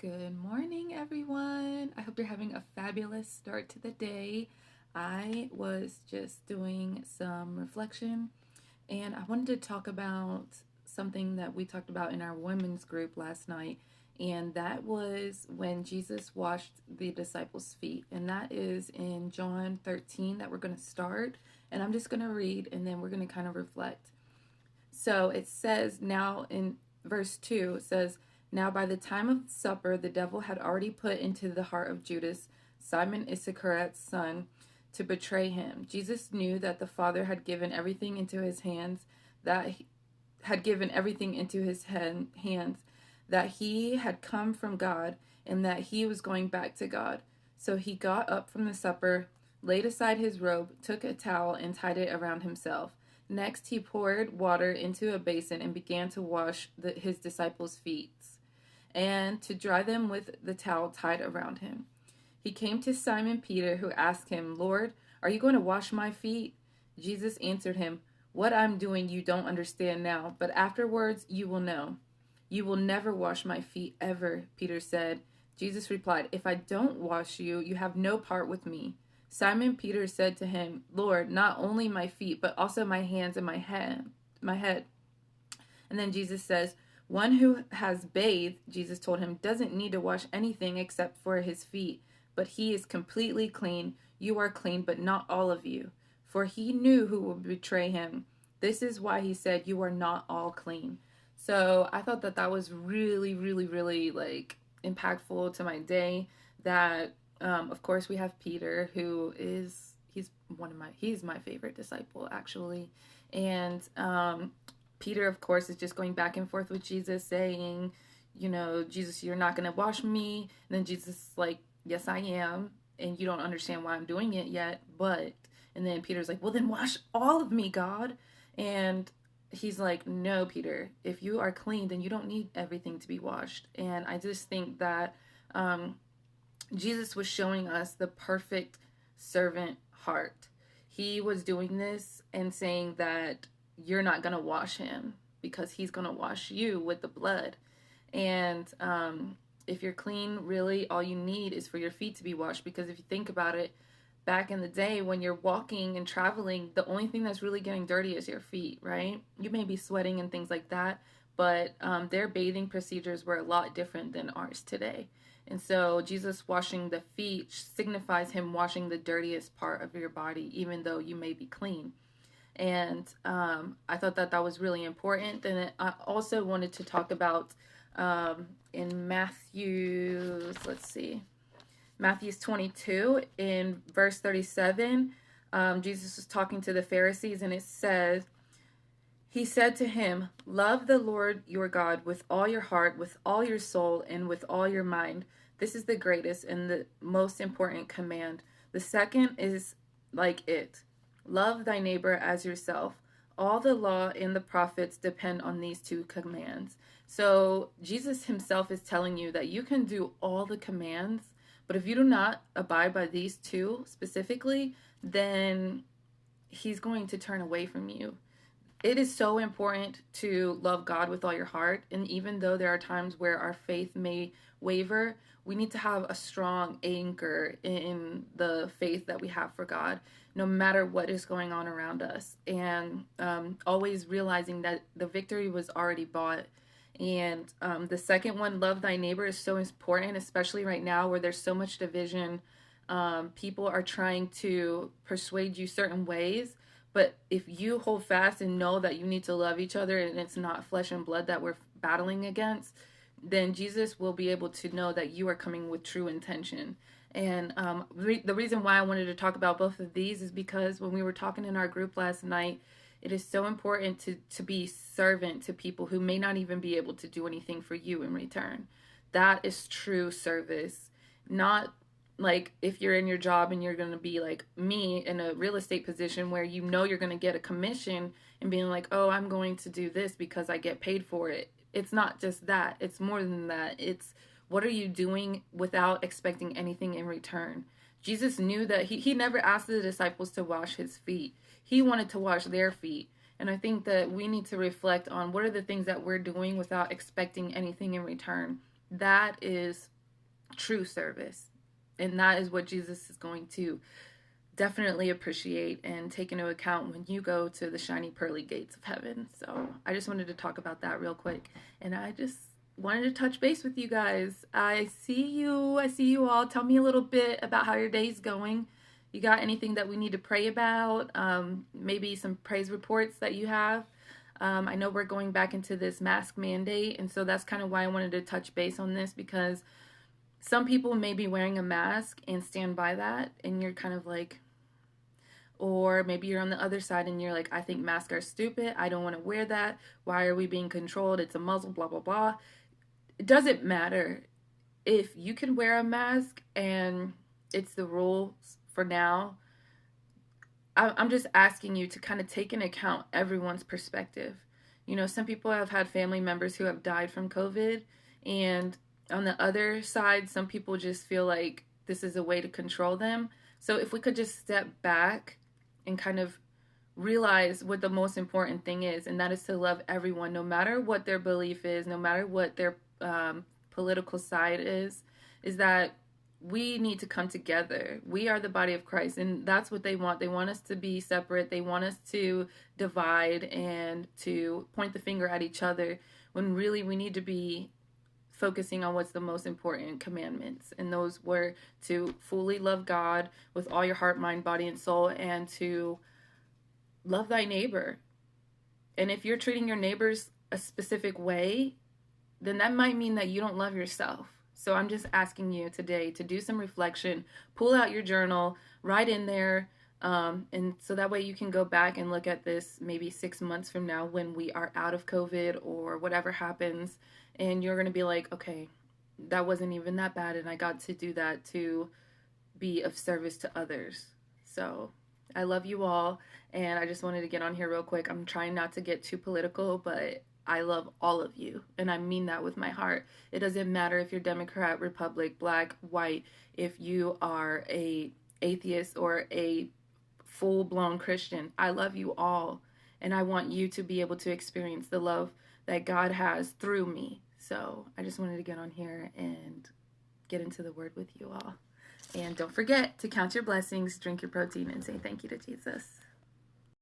Good morning, everyone. I hope you're having a fabulous start to the day. I was just doing some reflection and I wanted to talk about something that we talked about in our women's group last night, and that was when Jesus washed the disciples' feet. And that is in John 13 that we're going to start. And I'm just going to read and then we're going to kind of reflect. So it says now in verse 2, it says, "Now by the time of supper, the devil had already put into the heart of Judas, Simon Iscariot's son, to betray him. Jesus knew that the Father had given everything into his hands, that he had come from God, and that he was going back to God. So he got up from the supper, laid aside his robe, took a towel, and tied it around himself. Next, he poured water into a basin and began to wash his disciples' feet and to dry them with the towel tied around him. He came to Simon Peter, who asked him, 'Lord, are you going to wash my feet?' Jesus answered him, 'What I'm doing you don't understand now, but afterwards you will know.' 'You will never wash my feet, ever,' Peter said. Jesus replied, 'If I don't wash you, you have no part with me.' Simon Peter said to him, 'Lord, not only my feet, but also my hands and my head.' And then Jesus says, 'One who has bathed,' Jesus told him, 'doesn't need to wash anything except for his feet, but he is completely clean. You are clean, but not all of you.' For he knew who would betray him. This is why he said, 'You are not all clean.'" So I thought that that was really, really, really like impactful to my day. That of course we have Peter, who is he's my favorite disciple actually, and Peter, of course, is just going back and forth with Jesus, saying, "Jesus, you're not going to wash me." And then Jesus is like, "Yes, I am. And you don't understand why I'm doing it yet, but." And then Peter's like, "Well, then wash all of me, God." And he's like, "No, Peter, if you are clean, then you don't need everything to be washed." And I just think that Jesus was showing us the perfect servant heart. He was doing this and saying that you're not going to wash him because he's going to wash you with the blood. And if you're clean, really all you need is for your feet to be washed. Because if you think about it, back in the day when you're walking and traveling, the only thing that's really getting dirty is your feet, right? You may be sweating and things like that, but their bathing procedures were a lot different than ours today. And so Jesus washing the feet signifies him washing the dirtiest part of your body, even though you may be clean. And I thought that that was really important. And I also wanted to talk about in Matthew's, Matthew's 22 in verse 37, Jesus was talking to the Pharisees, and it says, he said to him, "Love the Lord your God with all your heart, with all your soul, and with all your mind. This is the greatest and the most important command. The second is like it. Love thy neighbor as yourself. All the law and the prophets depend on these two commands." So Jesus himself is telling you that you can do all the commands, but if you do not abide by these two specifically, then he's going to turn away from you. It is so important to love God with all your heart. And even though there are times where our faith may waver, we need to have a strong anchor in the faith that we have for God, no matter what is going on around us. And always realizing that the victory was already bought. And the second one, love thy neighbor, is so important, especially right now where there's so much division. People are trying to persuade you certain ways. But if you hold fast and know that you need to love each other and it's not flesh and blood that we're battling against, then Jesus will be able to know that you are coming with true intention. And the reason why I wanted to talk about both of these is because when we were talking in our group last night, it is so important to be servant to people who may not even be able to do anything for you in return. That is true service. Not like if you're in your job and you're going to be like me in a real estate position where you know you're going to get a commission and being like, "Oh, I'm going to do this because I get paid for it." It's not just that. It's more than that. It's what are you doing without expecting anything in return? Jesus knew that he never asked the disciples to wash his feet. He wanted to wash their feet. And I think that we need to reflect on what are the things that we're doing without expecting anything in return. That is true service. And that is what Jesus is going to definitely appreciate and take into account when you go to the shiny pearly gates of heaven. So I just wanted to talk about that real quick. And I just wanted to touch base with you guys. I see you all. Tell me a little bit about how your day's going. You got anything that we need to pray about? Maybe some praise reports that you have. I know we're going back into this mask mandate, and so that's kind of why I wanted to touch base on this, because some people may be wearing a mask and stand by that, and you're kind of like, or maybe you're on the other side and you're like, I think masks are stupid. I don't want to wear that. Why are we being controlled? It's a muzzle, blah, blah, blah. It doesn't matter. If you can wear a mask and it's the rules for now, I'm just asking you to kind of take into account everyone's perspective. You know, some people have had family members who have died from COVID, and on the other side, some people just feel like this is a way to control them. So if we could just step back and kind of realize what the most important thing is, and that is to love everyone, no matter what their belief is, no matter what their political side is that we need to come together. We are the body of Christ, and that's what they want. They want us to be separate. They want us to divide and to point the finger at each other, when really we need to be focusing on what's the most important commandments. And those were to fully love God with all your heart, mind, body, and soul, and to love thy neighbor. And if you're treating your neighbors a specific way, then that might mean that you don't love yourself. So I'm just asking you today to do some reflection, pull out your journal, write in there, and so that way you can go back and look at this maybe 6 months from now when we are out of COVID or whatever happens, and you're going to be like, okay, that wasn't even that bad, and I got to do that to be of service to others. So I love you all, and I just wanted to get on here real quick. I'm trying not to get too political, but I love all of you, and I mean that with my heart. It doesn't matter if you're Democrat, Republic, black, white, if you are a atheist or a full-blown Christian. I love you all, and I want you to be able to experience the love that God has through me. So I just wanted to get on here and get into the word with you all. And don't forget to count your blessings, drink your protein, and say thank you to Jesus.